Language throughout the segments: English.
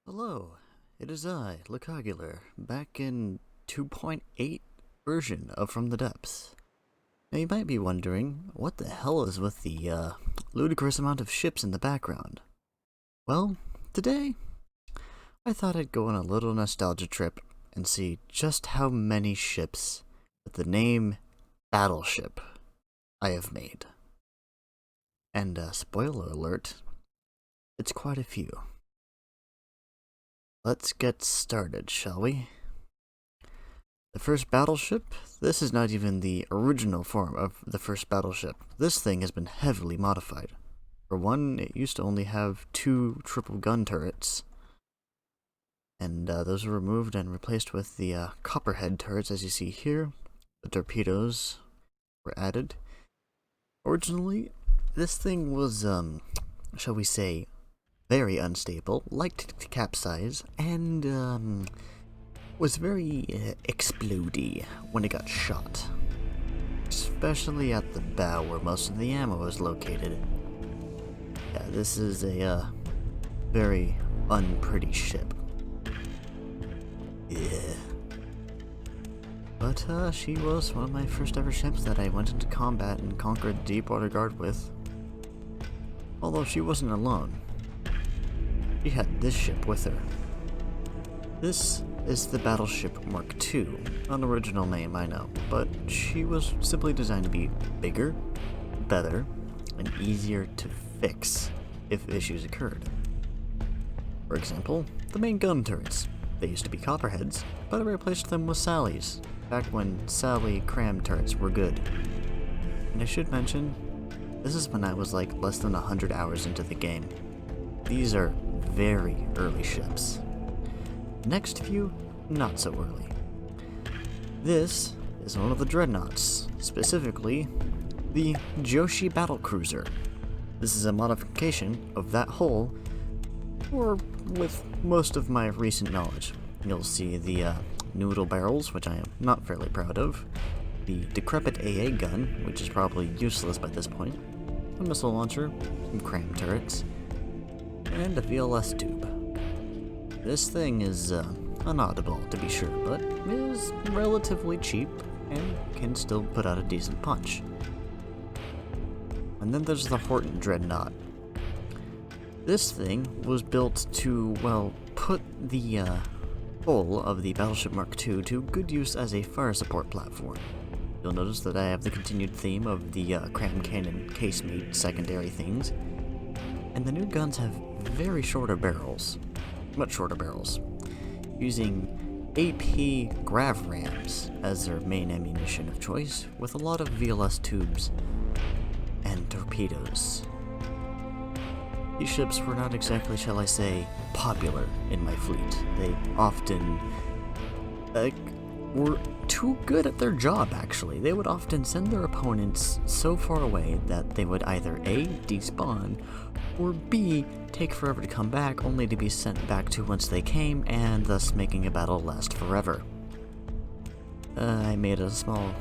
Hello, it is I, Lecogular, back in 2.8 version of From the Depths. Now you might be wondering, what the hell is with the ludicrous amount of ships in the background? Well, today, I thought I'd go on a little nostalgia trip and see just how many ships with the name BattleShip I have made. And spoiler alert, it's quite a few. Let's get started, shall we? The first battleship? This is not even the original form of the first battleship. This thing has been heavily modified. For one, it used to only have 2 triple gun turrets, and those were removed and replaced with the copperhead turrets, as you see here. The torpedoes were added. Originally, this thing was, shall we say, very unstable, liked to capsize, and was very explodey when it got shot. Especially at the bow where most of the ammo is located. Yeah, this is a very unpretty ship. Yeah. But she was one of my first ever ships that I went into combat and conquered the Deepwater Guard with. Although she wasn't alone. She had this ship with her. This is the BattleShip Mark II, an original name, I know, but she was simply designed to be bigger, better, and easier to fix if issues occurred. For example, the main gun turrets. They used to be copperheads, but I replaced them with Sallies, back when Sally cram turrets were good. And I should mention, this is when I was like less than 100 hours into the game. These are very early ships. Next few, not so early. This is one of the dreadnoughts, specifically the Joshi Battlecruiser. This is a modification of that hull, or with most of my recent knowledge. You'll see the noodle barrels, which I am not fairly proud of, the decrepit AA gun, which is probably useless by this point, a missile launcher, some cram turrets, and a VLS tube. This thing is an oddball to be sure, but is relatively cheap and can still put out a decent punch. And then there's the Horton Dreadnought. This thing was built to, well, put the hull of the BattleShip Mark II to good use as a fire support platform. You'll notice that I have the continued theme of the cram cannon casemate secondary things. And the new guns have very shorter barrels, much shorter barrels, using AP grav rams as their main ammunition of choice, with a lot of VLS tubes and torpedoes. These ships were not exactly, shall I say, popular in my fleet. They often were too good at their job, actually. They would often send their opponents so far away that they would either A, despawn, or B, take forever to come back, only to be sent back to whence they came, and thus making a battle last forever. I made a small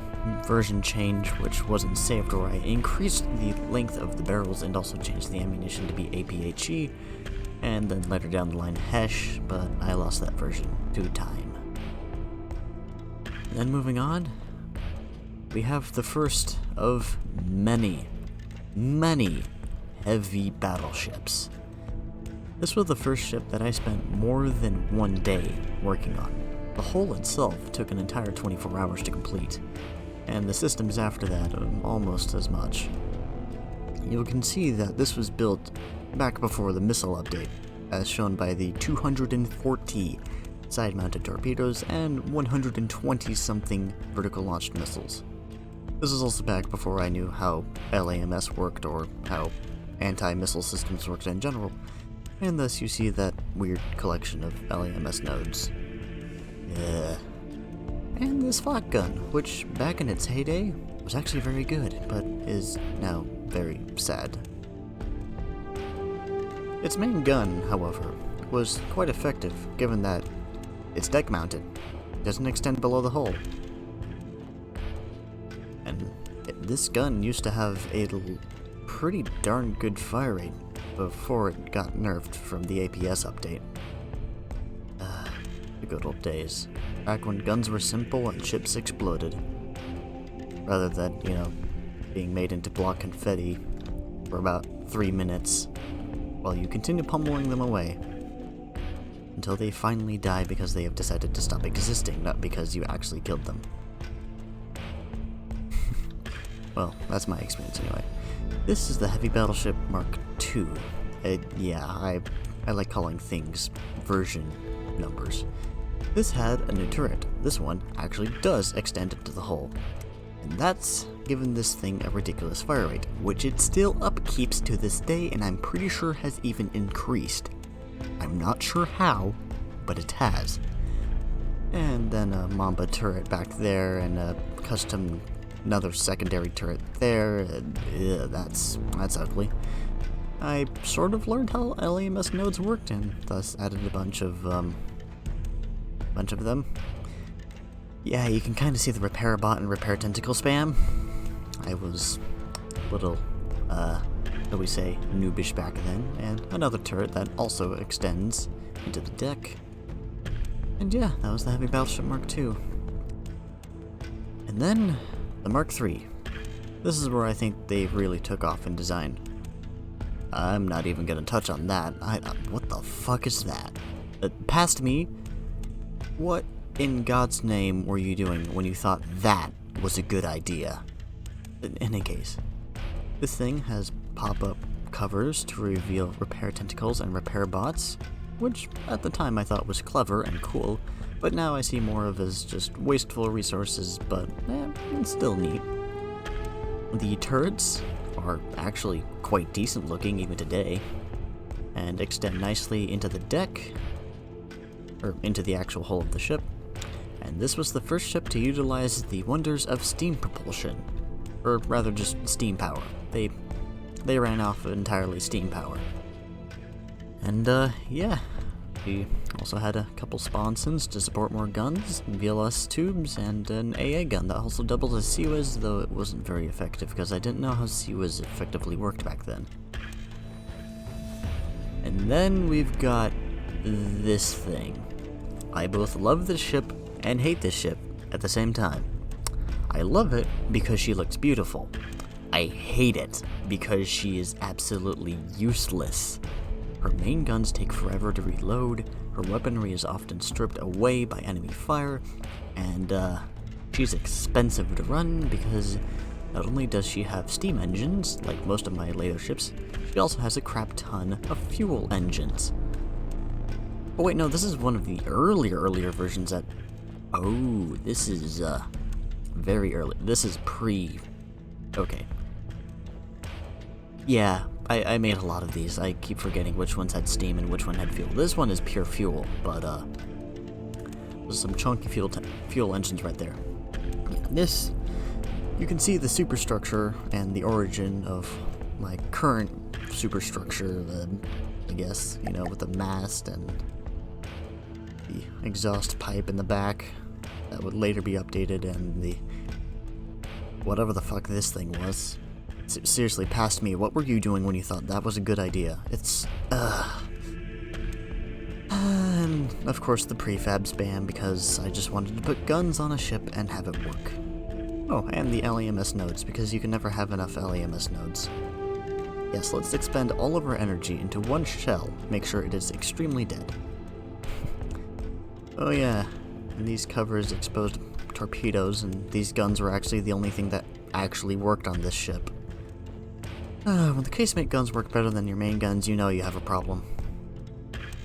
version change which wasn't saved, where I increased the length of the barrels and also changed the ammunition to be APHE, and then later down the line HESH, but I lost that version to time. Then moving on, we have the first of many heavy battleships. This was the first ship that I spent more than one day working on. The hull itself took an entire 24 hours to complete, and the systems after that almost as much. You can see that this was built back before the missile update, as shown by the 240 side-mounted torpedoes and 120-something vertical-launched missiles. This is also back before I knew how LAMS worked or how anti-missile systems worked in general, and thus you see that weird collection of LAMS nodes. And this flak gun, which back in its heyday was actually very good, but is now very sad. Its main gun, however, was quite effective given that it's deck mounted, doesn't extend below the hull. And this gun used to have a pretty darn good fire rate before it got nerfed from the APS update. The good old days. Back when guns were simple and ships exploded. Rather than, you know, being made into block confetti for about 3 minutes while you continue pummeling them away. Until they finally die because they have decided to stop existing, not because you actually killed them. Well, that's my experience anyway. This is the Heavy Battleship Mark II. Yeah, I like calling things version numbers. This had a new turret. This one actually does extend into the hull. And that's given this thing a ridiculous fire rate, which it still upkeeps to this day, and I'm pretty sure has even increased. I'm not sure how, but it has. And then a Mamba turret back there, and a custom another secondary turret there. That's ugly. I sort of learned how LEMS nodes worked, and thus added a bunch of them. Yeah, you can kind of see the repair bot and repair tentacle spam. I was a little, shall we say, noobish back then, and another turret that also extends into the deck. And yeah, that was the Heavy Battleship Mark II. And then, the Mark III. This is where I think they really took off in design. I'm not even gonna touch on that. What the fuck is that? Past me, what in God's name were you doing when you thought that was a good idea? In any case, this thing has pop-up covers to reveal repair tentacles and repair bots, which at the time I thought was clever and cool, but now I see more of as just wasteful resources, but it's still neat. The turrets are actually quite decent looking even today, and extend nicely into the deck, or into the actual hull of the ship. And this was the first ship to utilize the wonders of steam propulsion, or rather just steam power. They ran off entirely steam power. And yeah, we also had a couple sponsons to support more guns, VLS tubes, and an AA gun that also doubled as CWIS, though it wasn't very effective because I didn't know how CWIS effectively worked back then. And then we've got this thing. I both love this ship and hate this ship at the same time. I love it because she looks beautiful. I hate it because she is absolutely useless. Her main guns take forever to reload, her weaponry is often stripped away by enemy fire, and she's expensive to run because not only does she have steam engines, like most of my later ships, she also has a crap ton of fuel engines. Oh wait, no, this is one of the earlier versions that... Oh, this is very early. This is pre... Okay. Yeah, I made a lot of these. I keep forgetting which ones had steam and which one had fuel. This one is pure fuel, but there's some chunky fuel engines right there. This, you can see the superstructure and the origin of my current superstructure, I guess, you know, with the mast and the exhaust pipe in the back that would later be updated, and the whatever the fuck this thing was. Seriously, past me, what were you doing when you thought that was a good idea? It's, and, of course, the prefab spam, because I just wanted to put guns on a ship and have it work. Oh, and the LEMS nodes, because you can never have enough LEMS nodes. Yes, let's expend all of our energy into one shell, make sure it is extremely dead. Oh yeah, and these covers exposed torpedoes, and these guns were actually the only thing that actually worked on this ship. When the casemate guns work better than your main guns, you know you have a problem.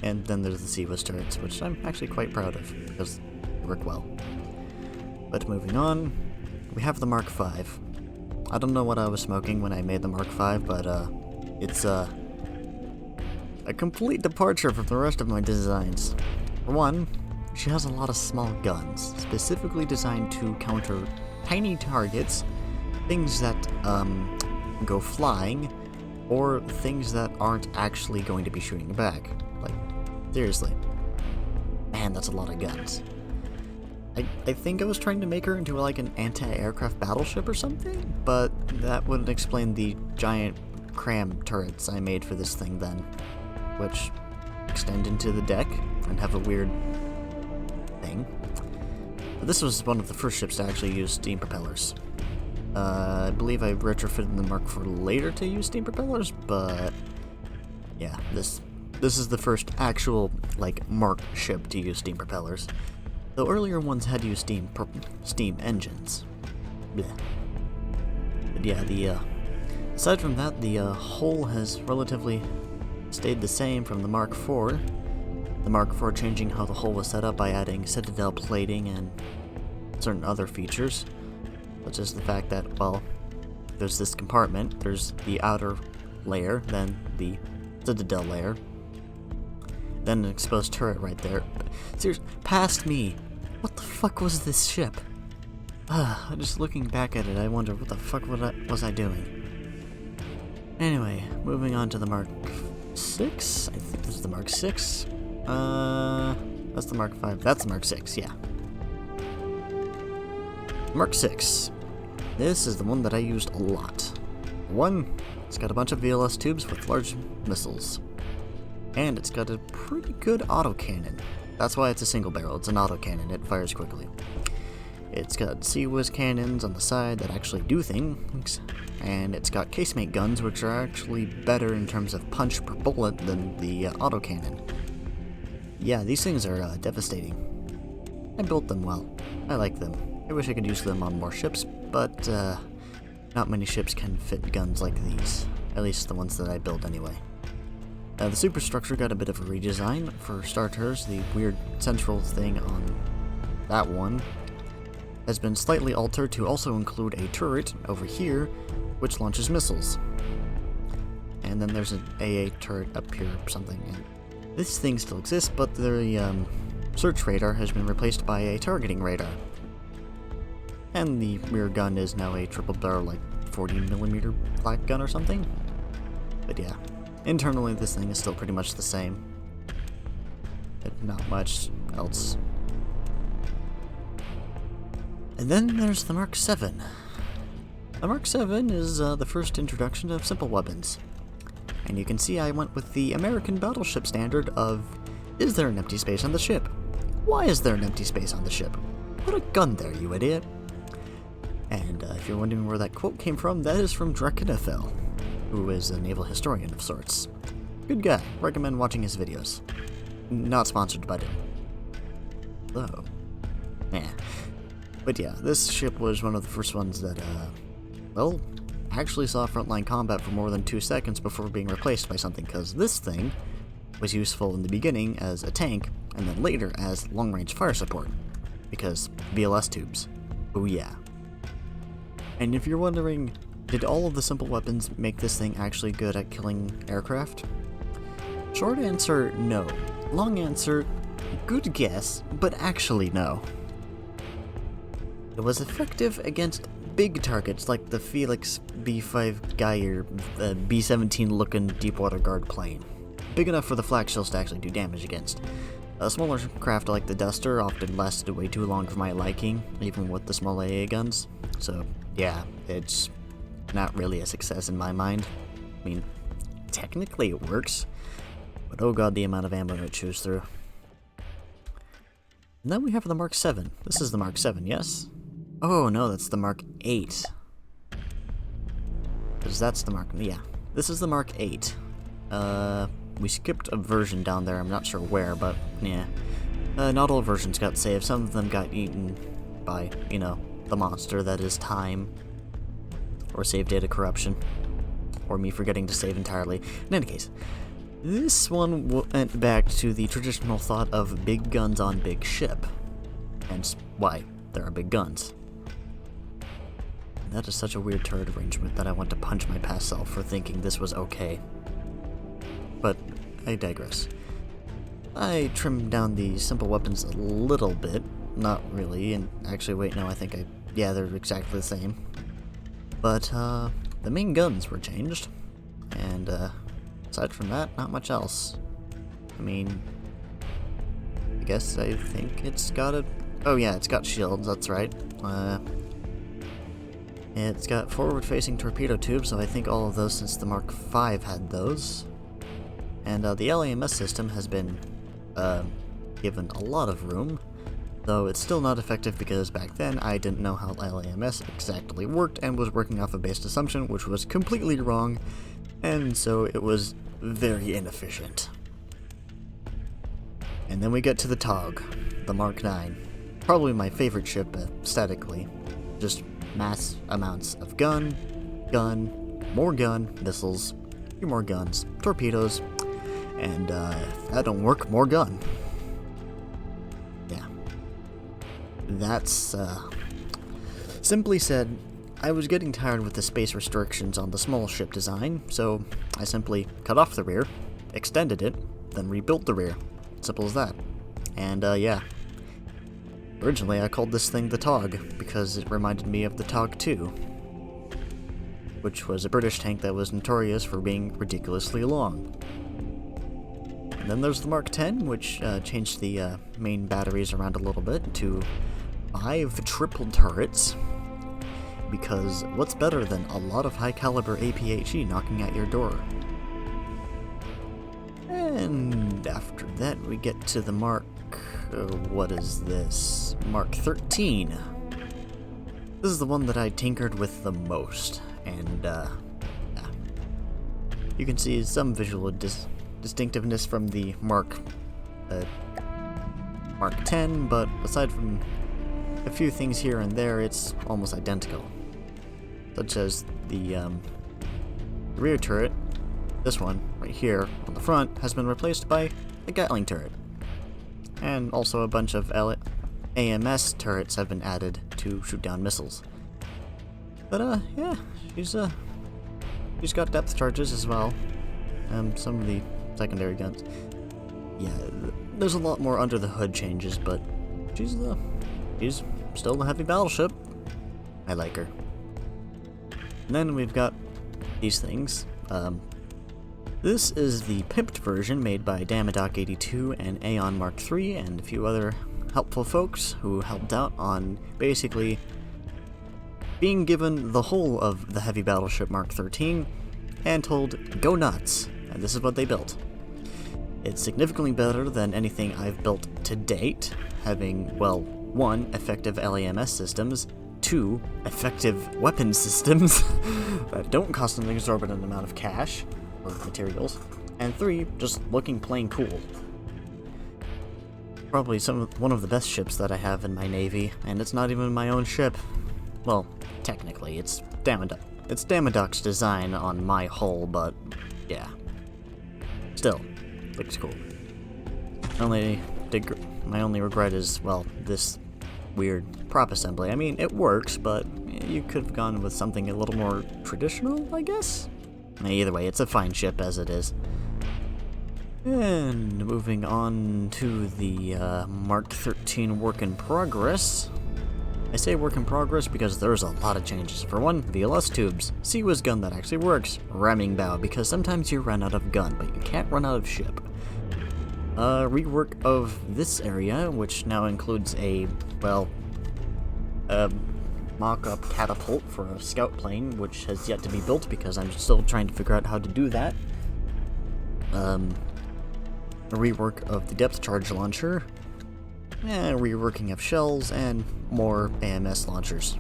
And then there's the CWIS turrets, which I'm actually quite proud of, because they work well. But moving on, we have the Mark V. I don't know what I was smoking when I made the Mark V, but it's a complete departure from the rest of my designs. For one, she has a lot of small guns, specifically designed to counter tiny targets, things that go flying, or things that aren't actually going to be shooting back. Like, seriously. Man, that's a lot of guns. I think I was trying to make her into like an anti-aircraft battleship or something, but that wouldn't explain the giant cram turrets I made for this thing then, which extend into the deck and have a weird thing. But this was one of the first ships to actually use steam propellers. I believe I retrofitted the Mark IV later to use steam propellers, but yeah, this is the first actual, like, Mark ship to use steam propellers. The earlier ones had used steam engines. Blech. But yeah, aside from that, the hull has relatively stayed the same from the Mark IV. The Mark IV changing how the hull was set up by adding citadel plating and certain other features, such as the fact that, well, there's this compartment, there's the outer layer, then the citadel layer, then an exposed turret right there. Seriously, past me! What the fuck was this ship? Just looking back at it, I wonder what the fuck was I doing? Anyway, moving on to the Mark 6? I think this is the Mark 6. That's the Mark 5. That's the Mark 6, yeah. Mark 6. This is the one that I used a lot. One, it's got a bunch of VLS tubes with large missiles. And it's got a pretty good autocannon. That's why it's a single barrel. It's an autocannon. It fires quickly. It's got Sea-Whiz cannons on the side that actually do things. And it's got casemate guns, which are actually better in terms of punch per bullet than the autocannon. Yeah, these things are devastating. I built them well. I like them. I wish I could use them on more ships, but not many ships can fit guns like these. At least the ones that I built anyway. The superstructure got a bit of a redesign. For starters, the weird central thing on that one has been slightly altered to also include a turret over here, which launches missiles. And then there's an AA turret up here or something. And this thing still exists, but the search radar has been replaced by a targeting radar. And the rear gun is now a triple barrel, like 40mm flak gun or something. But yeah, internally this thing is still pretty much the same. But not much else. And then there's the Mark 7. The Mark 7 is the first introduction of simple weapons. And you can see I went with the American BattleShip standard of, is there an empty space on the ship? Why is there an empty space on the ship? Put a gun there, you idiot. And if you're wondering where that quote came from, that is from Drakkenethel, who is a naval historian of sorts. Good guy, recommend watching his videos. Not sponsored by him. Though. But yeah, this ship was one of the first ones that, well, actually saw frontline combat for more than 2 seconds before being replaced by something, because this thing was useful in the beginning as a tank, and then later as long-range fire support, because VLS tubes. Oh yeah. And if you're wondering, did all of the simple weapons make this thing actually good at killing aircraft? Short answer, no. Long answer, good guess, but actually no. It was effective against big targets like the Felix B-5 Geyer, B-17 looking Deepwater Guard plane. Big enough for the flak shells to actually do damage against. A smaller craft like the Duster often lasted way too long for my liking, even with the small AA guns. So yeah, it's not really a success in my mind. I mean, technically it works, but oh god, the amount of ammo it chews through. And then we have the Mark 7. This is the Mark 7, yes? Oh no, that's the Mark 8. Because that's the Mark... yeah. This is the Mark 8. We skipped a version down there, I'm not sure where, but yeah. Not all versions got saved, some of them got eaten by, you know, the monster that is time. Or save data corruption. Or me forgetting to save entirely. In any case, this one went back to the traditional thought of big guns on big ship. Hence why there are big guns. That is such a weird turret arrangement that I want to punch my past self for thinking this was okay. But I digress. I trimmed down the simple weapons a little bit. Not really, and actually wait, no, I think yeah, they're exactly the same. But the main guns were changed, and aside from that, not much else. I mean, I guess I think it's got a... oh yeah, it's got shields, that's right. It's got forward-facing torpedo tubes, so I think all of those since the Mark V had those. And the LAMS system has been given a lot of room. Though it's still not effective because back then I didn't know how LAMS exactly worked and was working off a based assumption which was completely wrong, and so it was very inefficient. And then we get to the TOG, the Mark 9. Probably my favorite ship aesthetically. Just mass amounts of gun, more gun, missiles, a few more guns, torpedoes, and if that don't work, more gun. Yeah. That's, simply said, I was getting tired with the space restrictions on the small ship design, so I simply cut off the rear, extended it, then rebuilt the rear. Simple as that. And, yeah. Originally, I called this thing the TOG, because it reminded me of the TOG 2, which was a British tank that was notorious for being ridiculously long. And then there's the Mark 10, which changed the main batteries around a little bit to 5 triple turrets, because what's better than a lot of high-caliber APHE knocking at your door? And after that, we get to the Mark... what is this? Mark 13. This is the one that I tinkered with the most, and, yeah. You can see some visual distinctiveness from the Mark 10, but aside from a few things here and there, it's almost identical. Such as the rear turret, this one, right here, on the front, has been replaced by a Gatling turret. And also a bunch of AMS turrets have been added to shoot down missiles. But, yeah, she's got depth charges as well. Some of the secondary guns. Yeah, there's a lot more under the hood changes, but she's still the heavy battleship. I like her. And then we've got these things. This is the pimped version made by Damadoc82 and Aeon Mark III and a few other helpful folks who helped out on basically being given the whole of the heavy battleship Mark 13 and told, go nuts, and this is what they built. It's significantly better than anything I've built to date, having, well, 1, effective LAMS systems, 2, effective weapon systems that don't cost an exorbitant amount of cash or materials, and 3, just looking plain cool. Probably one of the best ships that I have in my navy, and it's not even my own ship. Well, technically, it's Damadoc's design on my hull, but yeah. Still, looks cool. My only regret is, well, this weird prop assembly. I mean, it works, but you could have gone with something a little more traditional, I guess? Either way, it's a fine ship as it is. And moving on to the Mark 13 work in progress. I say work in progress because there's a lot of changes. For one, VLS tubes, CWIS gun that actually works, ramming bow because sometimes you run out of gun, but you can't run out of ship. Rework of this area, which now includes a mock-up catapult for a scout plane, which has yet to be built because I'm still trying to figure out how to do that. A rework of the depth charge launcher, reworking of shells, and more AMS launchers.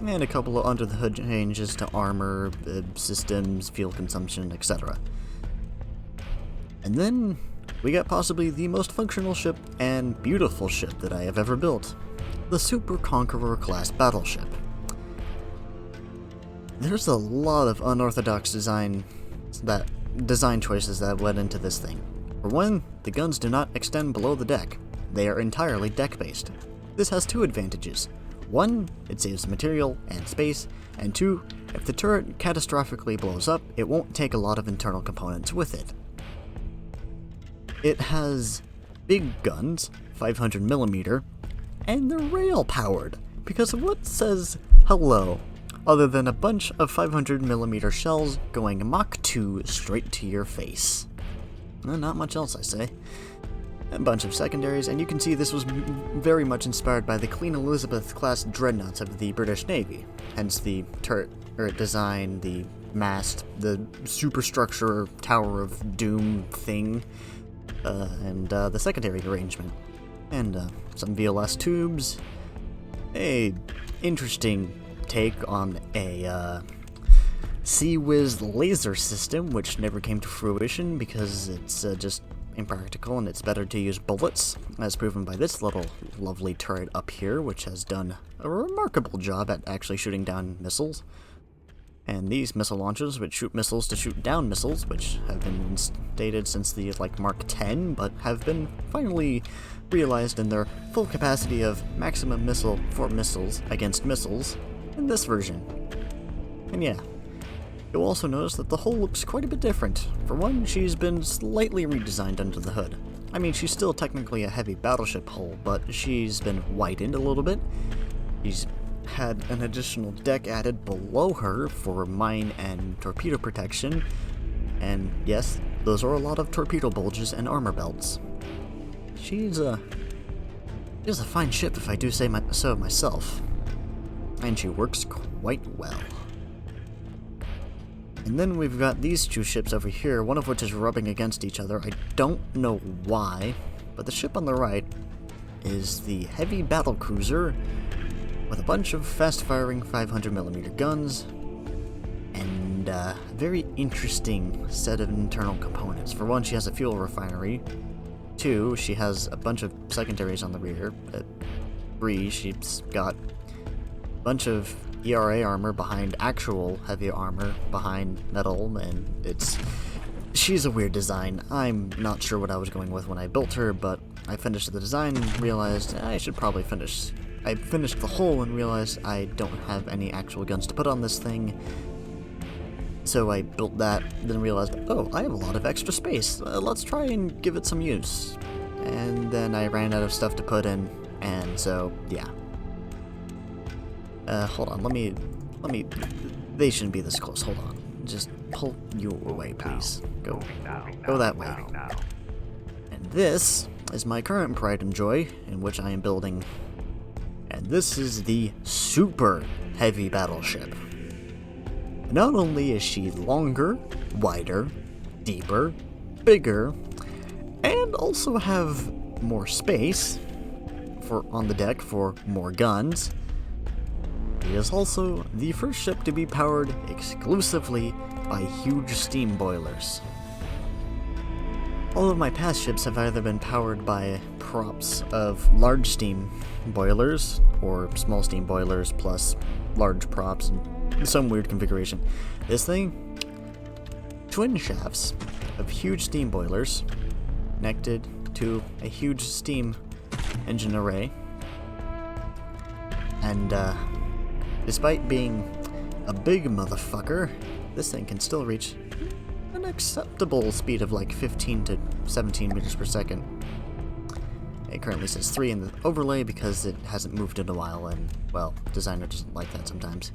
And a couple of under-the-hood changes to armor, systems, fuel consumption, etc. And then we got possibly the most functional ship and beautiful ship that I have ever built. The Super Conqueror class battleship. There's a lot of unorthodox design choices that went into this thing. For one, the guns do not extend below the deck. They are entirely deck-based. This has 2 advantages. 1, it saves material and space, and 2, if the turret catastrophically blows up, it won't take a lot of internal components with it. It has big guns, 500mm, and they're rail-powered, because what says hello, other than a bunch of 500mm shells going Mach 2 straight to your face? Not much else, I say. A bunch of secondaries, and you can see this was very much inspired by the Queen Elizabeth-class dreadnoughts of the British Navy, hence the turret design, the mast, the superstructure Tower of Doom thing, and the secondary arrangement. and some VLS tubes, a interesting take on a Sea-Whiz laser system, which never came to fruition because it's just impractical and it's better to use bullets, as proven by this little lovely turret up here, which has done a remarkable job at actually shooting down missiles. And these missile launchers, which shoot missiles to shoot down missiles, which have been instated since the Mark 10, but have been finally realized in their full capacity of maximum missile for missiles against missiles in this version. And yeah, you'll also notice that the hull looks quite a bit different. For one, she's been slightly redesigned under the hood. I mean, she's still technically a heavy battleship hull, but she's been widened a little bit. She's had an additional deck added below her for mine and torpedo protection, and yes, those are a lot of torpedo bulges and armor belts. She's a fine ship if I do say so myself, and she works quite well. And then we've got these two ships over here, one of which is rubbing against each other. I don't know why, but the ship on the right is the heavy battle cruiser with a bunch of fast-firing 500mm guns, and a very interesting set of internal components. For one, she has a fuel refinery. 2, she has a bunch of secondaries on the rear. 3, she's got a bunch of ERA armor behind actual heavy armor behind metal, and she's a weird design. I'm not sure what I was going with when I built her, but I finished the design and realized I should probably finish. I finished the hull and realized I don't have any actual guns to put on this thing, so I built that, then realized, oh, I have a lot of extra space, let's try and give it some use. And then I ran out of stuff to put in, and so, yeah. Hold on, let me, they shouldn't be this close, hold on. Just pull you away, please. Go that way. And this is my current pride and joy, in which I am building. And this is the super heavy battleship. Not only is she longer, wider, deeper, bigger, and also have more space on the deck for more guns, it is also the first ship to be powered exclusively by huge steam boilers. All of my past ships have either been powered by props of large steam boilers, or small steam boilers plus large props in some weird configuration. This thing, twin shafts of huge steam boilers connected to a huge steam engine array, and despite being a big motherfucker, this thing can still reach an acceptable speed of like 15 to 17 meters per second. It currently says 3 in the overlay because it hasn't moved in a while, and, well, designer doesn't like that sometimes.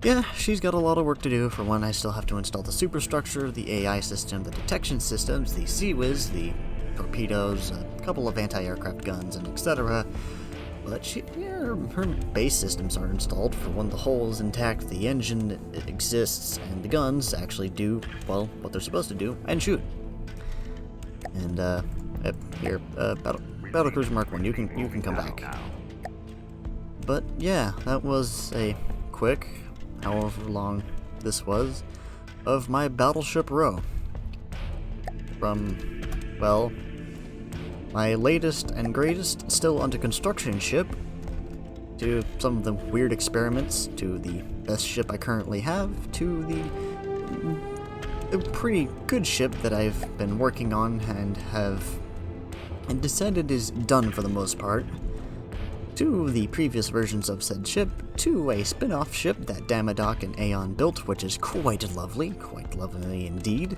Yeah, she's got a lot of work to do. For one, I still have to install the superstructure, the AI system, the detection systems, the Sea-Whiz, the torpedoes, a couple of anti-aircraft guns, and etc. But her base systems are installed. For one, the hull is intact, the engine exists, and the guns actually do, well, what they're supposed to do, and shoot. And, here, Battlecruiser Mark 1, you can come back. But, yeah, that was a quick, however long this was, of my Battleship row. From, well, my latest and greatest still under construction ship, to some of the weird experiments, to the best ship I currently have, to the pretty good ship that I've been working on and have decided is done for the most part, to the previous versions of said ship, to a spin-off ship that Damadoc and Aeon built, which is quite lovely indeed,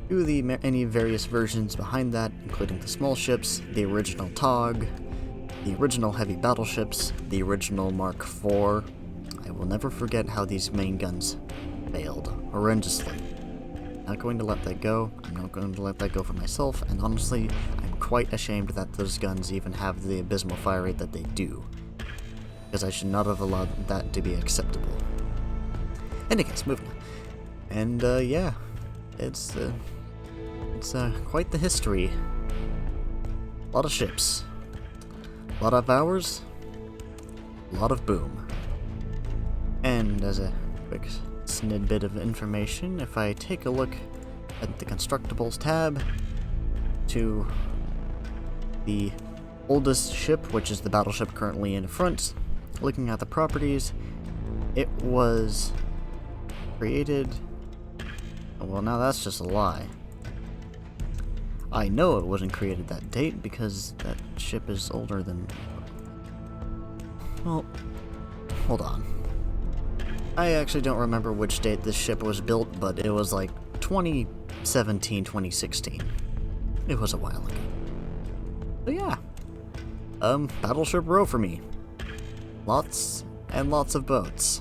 to the many various versions behind that, including the small ships, the original TOG, the original heavy battleships, the original Mark IV. I will never forget how these main guns failed horrendously. I'm not going to let that go. I'm not going to let that go for myself, and honestly, I'm quite ashamed that those guns even have the abysmal fire rate that they do, because I should not have allowed that to be acceptable. Anyways, moving on. And yeah, it's quite the history. A lot of ships. A lot of hours. A lot of boom. And as a quick snippet of information, if I take a look at the Constructibles tab to the oldest ship, which is the battleship currently in front, looking at the properties, it was created... Well, now that's just a lie. I know it wasn't created that date because that ship is older than... Well, hold on. I actually don't remember which date this ship was built, but it was like 2017, 2016. It was a while ago. But yeah. Battleship row for me. Lots and lots of boats.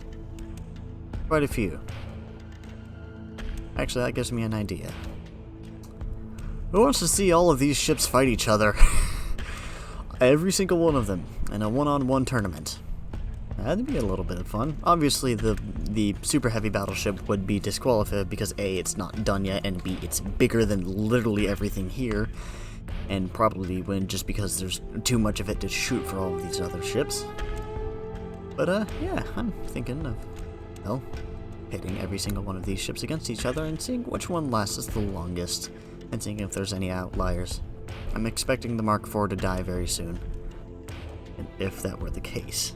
Quite a few. Actually, that gives me an idea. Who wants to see all of these ships fight each other? Every single one of them in a one-on-one tournament. That'd be a little bit of fun. Obviously, the super heavy battleship would be disqualified because A, it's not done yet, and B, it's bigger than literally everything here, and probably win just because there's too much of it to shoot for all of these other ships. But yeah, I'm thinking of, well, pitting every single one of these ships against each other and seeing which one lasts the longest, and seeing if there's any outliers. I'm expecting the Mark IV to die very soon, and if that were the case.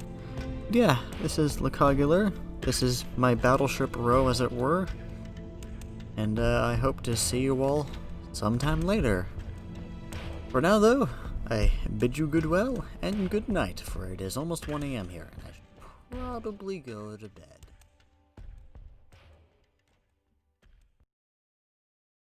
Yeah, this is Lecogular. This is my battleship row, as it were. And I hope to see you all sometime later. For now, though, I bid you goodwill and good night, for it is almost 1 AM here, and I should probably go to bed.